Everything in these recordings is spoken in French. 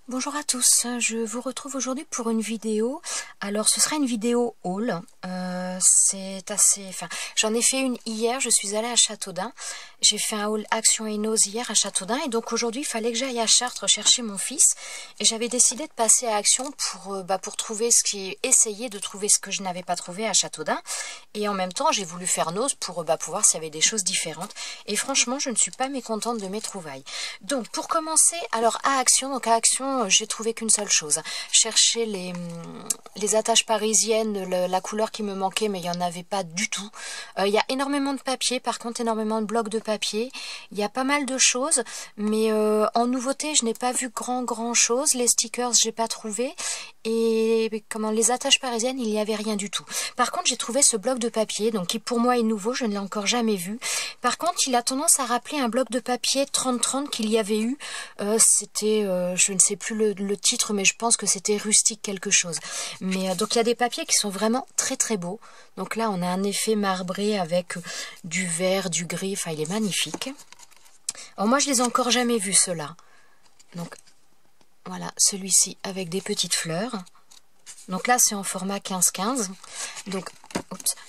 Bonjour à tous, je vous retrouve aujourd'hui pour une vidéo. Alors ce sera une vidéo haul, j'en ai fait une hier, je suis allée à Châteaudun. J'ai fait un haul Action et Nose hier à Châteaudun et donc aujourd'hui il fallait que j'aille à Chartres chercher mon fils. Et j'avais décidé de passer à Action pour trouver essayer de trouver ce que je n'avais pas trouvé à Châteaudun. Et en même temps j'ai voulu faire Nose pour voir s'il y avait des choses différentes. Et franchement je ne suis pas mécontente de mes trouvailles. Donc pour commencer, alors à Action, j'ai trouvé qu'une seule chose. Chercher les attaches parisiennes, la couleur qui me manquait, mais il n'y en avait pas du tout. Il y a énormément de papier, par contre énormément de blocs de papier. Il y a pas mal de choses, mais en nouveauté, je n'ai pas vu grand chose. Les stickers, j'ai pas trouvé. Et les attaches parisiennes, il n'y avait rien du tout. Par contre, j'ai trouvé ce bloc de papier, donc qui pour moi est nouveau, je ne l'ai encore jamais vu. Par contre, il a tendance à rappeler un bloc de papier 30-30 qu'il y avait eu. Je ne sais plus le titre, mais je pense que c'était rustique quelque chose. Mais donc il y a des papiers qui sont vraiment très beaux. Donc là, on a un effet marbré avec du vert, du gris. Enfin, il est magnifique. Alors moi, je les ai encore jamais vus ceux-là. Donc voilà, celui-ci avec des petites fleurs. Donc là, c'est en format 15-15. Donc,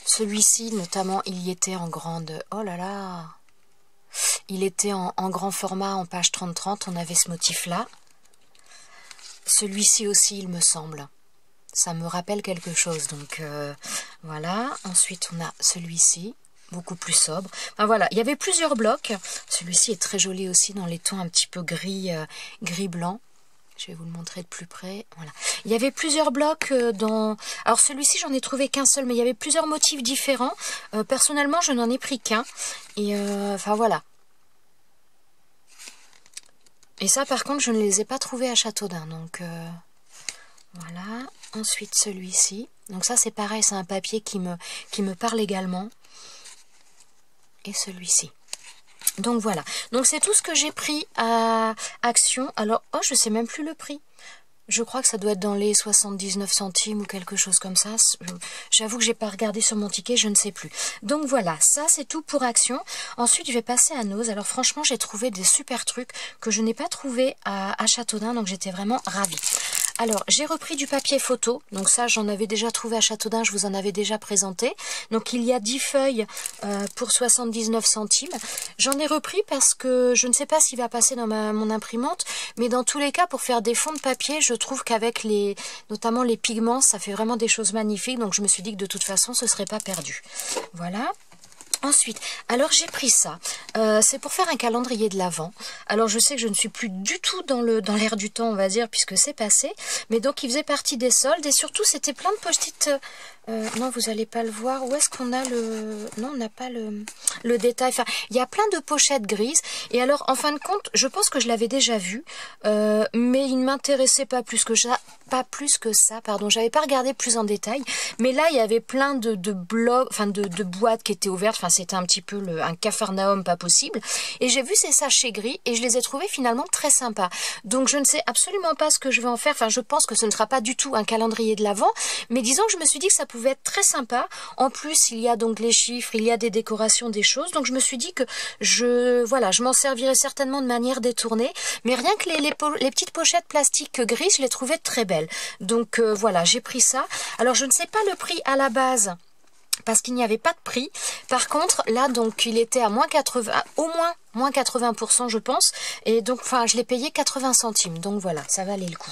celui-ci, notamment, il y était en grande... Oh là là! Il était en grand format, en page 30-30. On avait ce motif-là. Celui-ci aussi, il me semble. Ça me rappelle quelque chose. Donc, voilà. Ensuite, on a celui-ci, beaucoup plus sobre. Enfin, voilà, il y avait plusieurs blocs. Celui-ci est très joli aussi dans les tons un petit peu gris-blanc. Je vais vous le montrer de plus près. Voilà. Il y avait plusieurs blocs dans... Alors celui-ci, j'en ai trouvé qu'un seul, mais il y avait plusieurs motifs différents. Personnellement, je n'en ai pris qu'un. Et enfin, voilà. Et ça, par contre, je ne les ai pas trouvés à Châteaudun. Donc, voilà. Ensuite, celui-ci. Donc ça, c'est pareil, c'est un papier qui me parle également. Et celui-ci. Donc voilà, donc c'est tout ce que j'ai pris à Action. Alors, oh, je sais même plus le prix. Je crois que ça doit être dans les 79 centimes ou quelque chose comme ça. J'avoue que j'ai pas regardé sur mon ticket, je ne sais plus. Donc voilà, ça c'est tout pour Action. Ensuite, je vais passer à Nose. Alors franchement, j'ai trouvé des super trucs que je n'ai pas trouvé à Châteaudun, donc j'étais vraiment ravie. Alors, j'ai repris du papier photo. Donc ça, j'en avais déjà trouvé à Châteaudun, je vous en avais déjà présenté. Donc il y a 10 feuilles pour 79 centimes. J'en ai repris parce que je ne sais pas s'il va passer dans mon imprimante, mais dans tous les cas, pour faire des fonds de papier, je trouve qu'avec notamment les pigments, ça fait vraiment des choses magnifiques. Donc je me suis dit que de toute façon, ce ne serait pas perdu. Voilà. Ensuite, alors j'ai pris ça, c'est pour faire un calendrier de l'Avent. Alors je sais que je ne suis plus du tout dans l'air du temps, on va dire, puisque c'est passé. Mais donc il faisait partie des soldes et surtout c'était plein de post-it. Non, vous n'allez pas le voir. Où est-ce qu'on a le... Non, on n'a pas le détail. Enfin, il y a plein de pochettes grises. Et alors, en fin de compte, je pense que je l'avais déjà vu. Mais il ne m'intéressait pas plus que ça. Pardon. J'avais pas regardé plus en détail. Mais là, il y avait plein de blocs, enfin de boîtes qui étaient ouvertes. Enfin, c'était un petit peu un capharnaüm pas possible. Et j'ai vu ces sachets gris et je les ai trouvés finalement très sympas. Donc, je ne sais absolument pas ce que je vais en faire. Enfin, je pense que ce ne sera pas du tout un calendrier de l'Avent. Mais disons que je me suis dit que ça pouvait être très sympa. En plus, il y a donc les chiffres, il y a des décorations, des choses. Donc, je me suis dit que je m'en servirais certainement de manière détournée. Mais rien que les petites pochettes plastiques grises, je les trouvais très belles. Donc, voilà, j'ai pris ça. Alors, je ne sais pas le prix à la base, parce qu'il n'y avait pas de prix. Par contre, là, donc, il était à moins 80, au moins 80%, je pense. Et donc, enfin, je l'ai payé 80 centimes. Donc, voilà, ça valait le coup.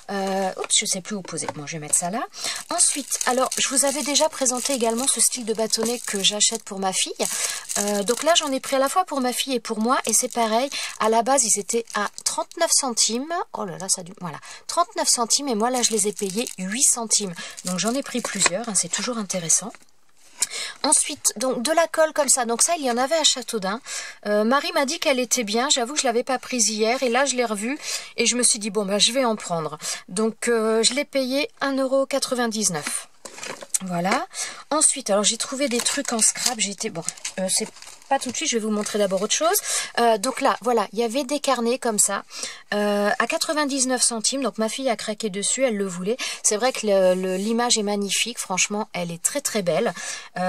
Je sais plus où poser. Bon, je vais mettre ça là. Ensuite, alors, je vous avais déjà présenté également ce style de bâtonnet que j'achète pour ma fille. Donc là, j'en ai pris à la fois pour ma fille et pour moi. Et c'est pareil. À la base, ils étaient à 39 centimes. Oh là là, voilà. 39 centimes. Et moi, là, je les ai payés 8 centimes. Donc, j'en ai pris plusieurs. Hein, c'est toujours intéressant. Ensuite, donc de la colle comme ça. Donc ça, il y en avait à Châteaudun. Marie m'a dit qu'elle était bien. J'avoue que je l'avais pas prise hier. Et là, je l'ai revue. Et je me suis dit, bon, bah, je vais en prendre. Donc, je l'ai payé 1,99 €. Voilà. Ensuite, alors j'ai trouvé des trucs en scrap. C'est pas tout de suite, je vais vous montrer d'abord autre chose. Donc là, voilà, il y avait des carnets comme ça, à 99 centimes. Donc ma fille a craqué dessus, elle le voulait. C'est vrai que l'image est magnifique, franchement, elle est très belle.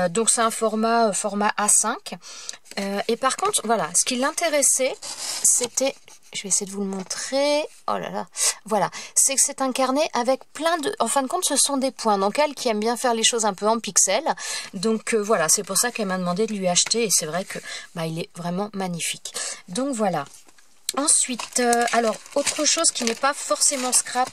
Donc c'est un format A5. Et par contre, voilà, ce qui l'intéressait, c'était... je vais essayer de vous le montrer. Oh là là, voilà. C'est que c'est un carnet avec plein de... En fin de compte, ce sont des points. Donc elle qui aime bien faire les choses un peu en pixels. Donc voilà, c'est pour ça qu'elle m'a demandé de lui acheter. Et c'est vrai que bah, il est vraiment magnifique. Donc voilà. Ensuite, alors, autre chose qui n'est pas forcément scrap,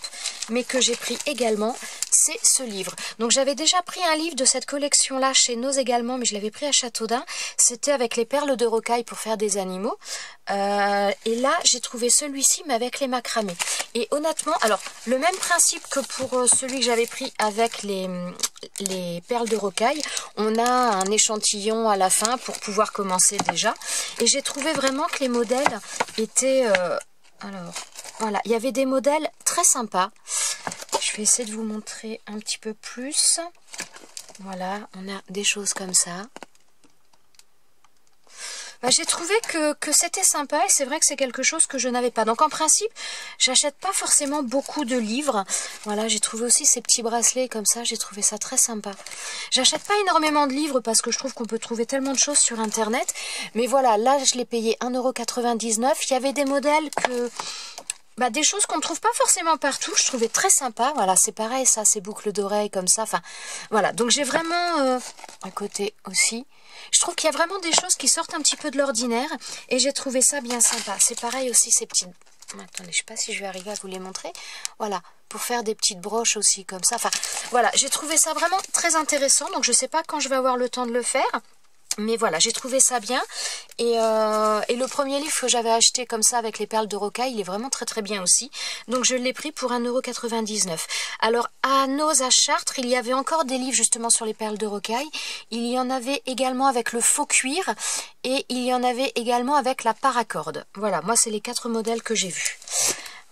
mais que j'ai pris également, c'est ce livre. Donc, j'avais déjà pris un livre de cette collection-là chez Nose également, mais je l'avais pris à Châteaudun. C'était avec les perles de rocaille pour faire des animaux. Et là, j'ai trouvé celui-ci, mais avec les macramés. Et honnêtement, alors, le même principe que pour celui que j'avais pris avec les perles de rocaille, on a un échantillon à la fin pour pouvoir commencer déjà. Et j'ai trouvé vraiment que les modèles étaient... alors, voilà, il y avait des modèles très sympas. Je vais essayer de vous montrer un petit peu plus. Voilà, on a des choses comme ça. Bah, j'ai trouvé que c'était sympa et c'est vrai que c'est quelque chose que je n'avais pas. Donc en principe, j'achète pas forcément beaucoup de livres. Voilà, j'ai trouvé aussi ces petits bracelets comme ça, j'ai trouvé ça très sympa. J'achète pas énormément de livres parce que je trouve qu'on peut trouver tellement de choses sur internet. Mais voilà, là je l'ai payé 1,99 €. Il y avait des modèles que... Bah, des choses qu'on ne trouve pas forcément partout, je trouvais très sympa. Voilà, c'est pareil, ça, ces boucles d'oreilles comme ça. Enfin, voilà, donc j'ai vraiment à côté aussi. Je trouve qu'il y a vraiment des choses qui sortent un petit peu de l'ordinaire et j'ai trouvé ça bien sympa. C'est pareil aussi ces petites... Attendez, je ne sais pas si je vais arriver à vous les montrer. Voilà, pour faire des petites broches aussi comme ça. Enfin, voilà, j'ai trouvé ça vraiment très intéressant. Donc, je ne sais pas quand je vais avoir le temps de le faire. Mais voilà, j'ai trouvé ça bien. Et le premier livre que j'avais acheté comme ça avec les perles de rocaille, il est vraiment très très bien aussi. Donc je l'ai pris pour 1,99 €. Alors à Nose à Chartres, il y avait encore des livres justement sur les perles de rocaille. Il y en avait également avec le faux cuir. Et il y en avait également avec la paracorde. Voilà, moi c'est les 4 modèles que j'ai vus.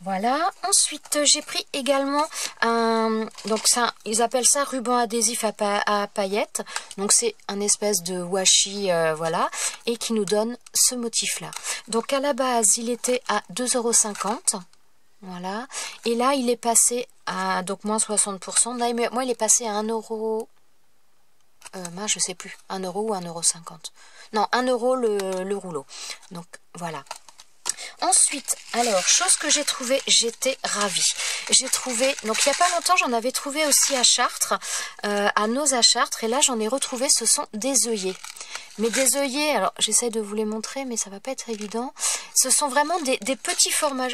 Voilà, ensuite j'ai pris également un, donc ça, ils appellent ça ruban adhésif à paillettes, donc c'est un espèce de washi, voilà, et qui nous donne ce motif là. Donc à la base il était à 2,50 €, voilà, et là il est passé à, donc moins 60%, là, moi il est passé à 1 €, je sais plus, 1 € ou 1,50 €, non 1 € le rouleau, donc voilà. Ensuite, alors, chose que j'ai trouvée, j'étais ravie. J'ai trouvé, donc il n'y a pas longtemps, j'en avais trouvé aussi à Chartres, à Nose à Chartres, et là j'en ai retrouvé, ce sont des œillets. Mais des œillets, alors j'essaie de vous les montrer, mais ça va pas être évident. Ce sont vraiment des petits formats...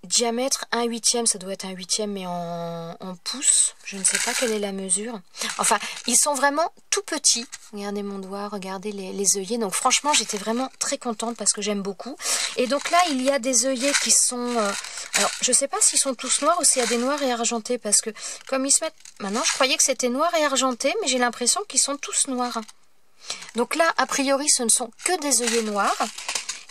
diamètre 1/8, ça doit être 1/8 mais en pouces, je ne sais pas quelle est la mesure. Enfin, ils sont vraiment tout petits. Regardez mon doigt, regardez les œillets. Donc franchement, j'étais vraiment très contente parce que j'aime beaucoup. Et donc là, il y a des œillets qui sont... alors, je ne sais pas s'ils sont tous noirs ou s'il y a des noirs et argentés parce que comme ils se mettent... Maintenant, je croyais que c'était noir et argenté, mais j'ai l'impression qu'ils sont tous noirs. Donc là, a priori, ce ne sont que des œillets noirs.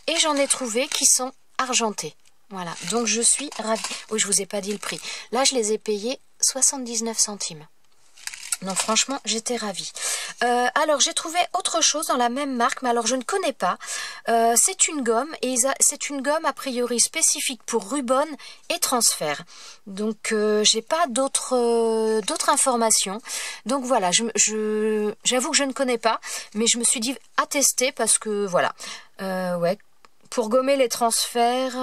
Et j'en ai trouvé qui sont argentés. Voilà, donc je suis ravie. Oui, je vous ai pas dit le prix. Là, je les ai payés 79 centimes. Donc franchement, j'étais ravie. Alors, j'ai trouvé autre chose dans la même marque, mais alors je ne connais pas. C'est une gomme, et c'est une gomme a priori spécifique pour Rubon et transfert. Donc, j'ai pas d'autres informations. Donc voilà, j'avoue que je ne connais pas, mais je me suis dit à tester parce que voilà. Ouais, pour gommer les transferts...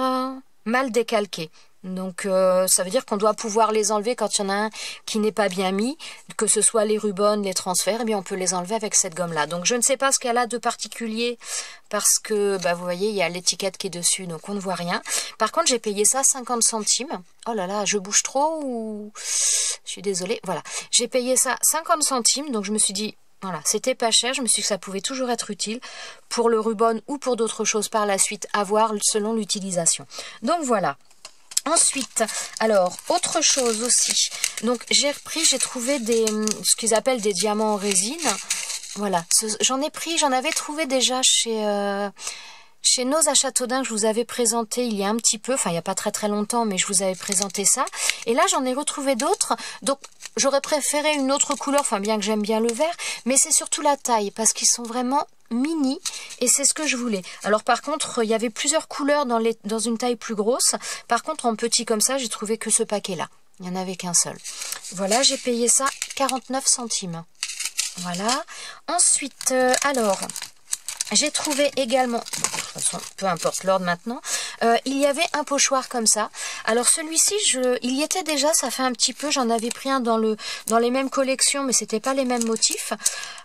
mal décalqué. Donc ça veut dire qu'on doit pouvoir les enlever quand il y en a un qui n'est pas bien mis, que ce soit les rubans, les transferts, et bien on peut les enlever avec cette gomme là. Donc je ne sais pas ce qu'elle a de particulier parce que bah, vous voyez il y a l'étiquette qui est dessus donc on ne voit rien. Par contre j'ai payé ça 50 centimes. Oh là là, je bouge trop ou... Je suis désolée. Voilà, j'ai payé ça 50 centimes donc je me suis dit... Voilà, c'était pas cher, je me suis dit que ça pouvait toujours être utile pour le ruban ou pour d'autres choses par la suite à voir selon l'utilisation. Donc voilà. Ensuite, alors, autre chose aussi. Donc j'ai trouvé ce qu'ils appellent des diamants en résine. Voilà, j'en avais trouvé déjà chez Nose à Châteaudun que je vous avais présenté il y a un petit peu, enfin il n'y a pas très très longtemps, mais je vous avais présenté ça. Et là j'en ai retrouvé d'autres, donc j'aurais préféré une autre couleur, enfin bien que j'aime bien le vert, mais c'est surtout la taille, parce qu'ils sont vraiment mini, et c'est ce que je voulais. Alors par contre, il y avait plusieurs couleurs dans une taille plus grosse, par contre en petit comme ça, j'ai trouvé que ce paquet-là. Il n'y en avait qu'un seul. Voilà, j'ai payé ça 49 centimes. Voilà. Ensuite, alors... J'ai trouvé également, de toute façon, peu importe l'ordre maintenant, il y avait un pochoir comme ça. Alors celui-ci, il y était déjà, ça fait un petit peu, j'en avais pris un dans les mêmes collections, mais c'était pas les mêmes motifs.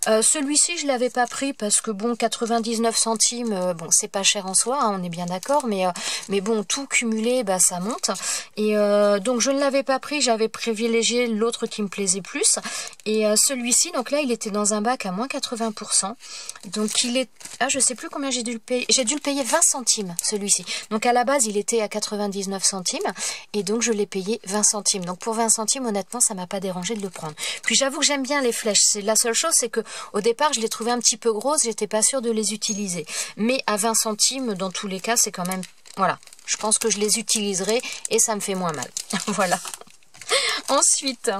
Celui-ci, je l'avais pas pris parce que bon, 99 centimes, bon, c'est pas cher en soi, hein, on est bien d'accord, mais bon, tout cumulé, bah ça monte. Et donc je ne l'avais pas pris, j'avais privilégié l'autre qui me plaisait plus. Et celui-ci, donc là, il était dans un bac à moins 80%. Donc il est... Ah, je sais plus combien j'ai dû le payer. J'ai dû le payer 20 centimes, celui-ci. Donc à la base, il était à 99 centimes. Et donc je l'ai payé 20 centimes. Donc pour 20 centimes, honnêtement, ça m'a pas dérangé de le prendre. Puis j'avoue que j'aime bien les flèches. C'est la seule chose, c'est que au départ, je les trouvais un petit peu grosses. J'étais pas sûre de les utiliser. Mais à 20 centimes, dans tous les cas, c'est quand même... Voilà. Je pense que je les utiliserai et ça me fait moins mal. Voilà. Ensuite...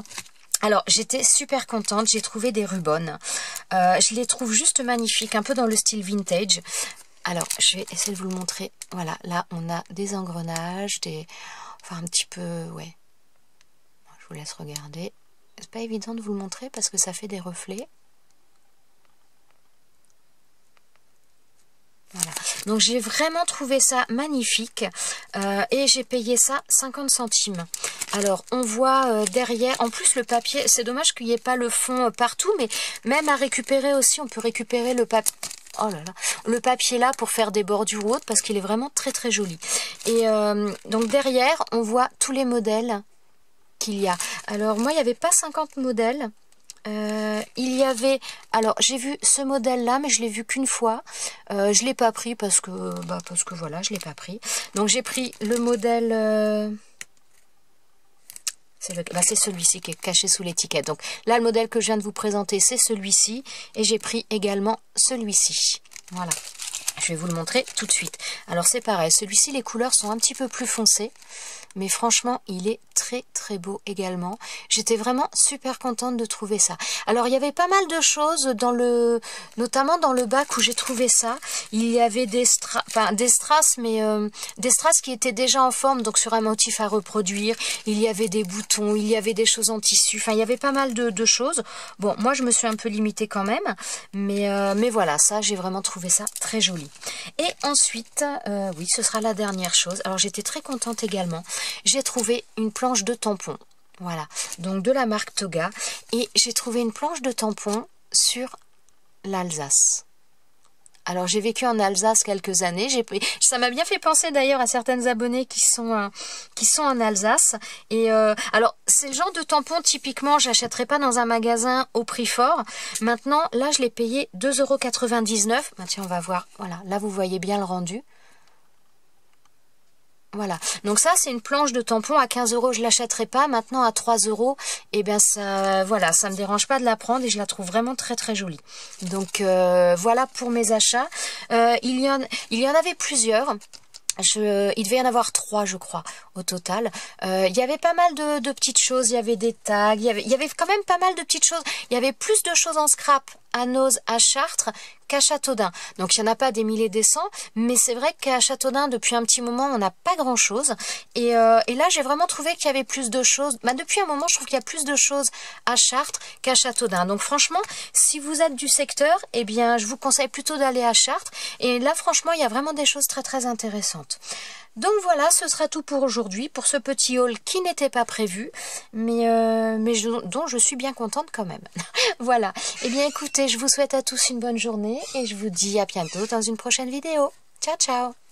Alors, j'étais super contente, j'ai trouvé des rubans. Je les trouve juste magnifiques, un peu dans le style vintage. Alors, je vais essayer de vous le montrer. Voilà, là, on a des engrenages, enfin, un petit peu, ouais. Je vous laisse regarder. C'est pas évident de vous le montrer parce que ça fait des reflets. Voilà. Donc j'ai vraiment trouvé ça magnifique et j'ai payé ça 50 centimes. Alors on voit derrière, en plus le papier, c'est dommage qu'il n'y ait pas le fond partout, mais même à récupérer aussi, on peut récupérer le papier. Oh là là, le papier là pour faire des bordures ou autre parce qu'il est vraiment très très joli. Et donc derrière on voit tous les modèles qu'il y a. Alors moi il n'y avait pas 50 modèles. Il y avait, alors j'ai vu ce modèle là mais je l'ai vu qu'une fois, je l'ai pas pris parce que voilà, je l'ai pas pris. Donc j'ai pris le modèle, c'est celui-ci qui est caché sous l'étiquette. Donc là le modèle que je viens de vous présenter c'est celui-ci et j'ai pris également celui-ci. Voilà, je vais vous le montrer tout de suite. Alors c'est pareil, celui-ci les couleurs sont un petit peu plus foncées. Mais franchement, il est très très beau également. J'étais vraiment super contente de trouver ça. Alors, il y avait pas mal de choses notamment dans le bac où j'ai trouvé ça. Il y avait des strass, mais des strass qui étaient déjà en forme, donc sur un motif à reproduire. Il y avait des boutons, il y avait des choses en tissu. Enfin, il y avait pas mal de choses. Bon, moi, je me suis un peu limitée quand même. Mais voilà, ça, j'ai vraiment trouvé ça très joli. Et ensuite, oui, ce sera la dernière chose. Alors, j'étais très contente également. J'ai trouvé une planche de tampons, voilà, donc de la marque Toga, et j'ai trouvé une planche de tampons sur l'Alsace. Alors j'ai vécu en Alsace quelques années, ça m'a bien fait penser d'ailleurs à certaines abonnées qui sont en Alsace. Et alors c'est le genre de tampon typiquement j'achèterais pas dans un magasin au prix fort. Maintenant là je l'ai payé 2,99 €. Ben, tiens on va voir, voilà, là vous voyez bien le rendu. Voilà, donc ça c'est une planche de tampon à 15 €, je l'achèterai pas. Maintenant à 3 €, et bien ça, voilà, ça me dérange pas de la prendre et je la trouve vraiment très très jolie. Donc voilà pour mes achats. Il y en avait plusieurs. Il devait y en avoir 3 je crois au total. Il y avait pas mal de petites choses, il y avait des tags, il y avait quand même pas mal de petites choses. Il y avait plus de choses en scrap à Noz, à Chartres qu'à Châteaudun. Donc il n'y en a pas des milliers des cents, mais c'est vrai qu'à Châteaudun depuis un petit moment on n'a pas grand chose. Et là j'ai vraiment trouvé qu'il y avait plus de choses. Bah, depuis un moment je trouve qu'il y a plus de choses à Chartres qu'à Châteaudun. Donc franchement si vous êtes du secteur, eh bien je vous conseille plutôt d'aller à Chartres. Et là franchement il y a vraiment des choses très très intéressantes. Donc voilà, ce sera tout pour aujourd'hui, pour ce petit haul qui n'était pas prévu, mais dont je suis bien contente quand même. Voilà, et bien écoutez, je vous souhaite à tous une bonne journée et je vous dis à bientôt dans une prochaine vidéo. Ciao ciao!